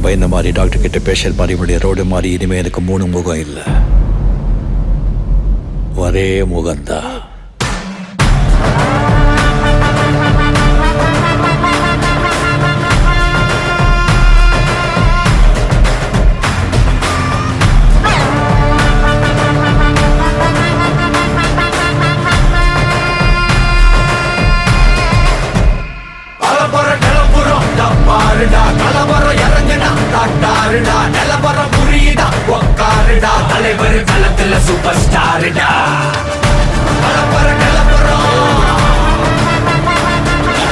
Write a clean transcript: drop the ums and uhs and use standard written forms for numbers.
பயந்த மாதிரி, டாக்டர் கிட்ட பேஷண்ட் மாதிரி, இவனுடைய ரோடு மாதிரி இனிமே எனக்கு 3 முகம் இல்லை, ஒரே முகம்தான். கலவரம் இறங்குடா, காட்டாருடா, நிலவரம் புரியுதா, உக்காருடா, தலைவர் களத்துல சூப்பர் ஸ்டாருடா.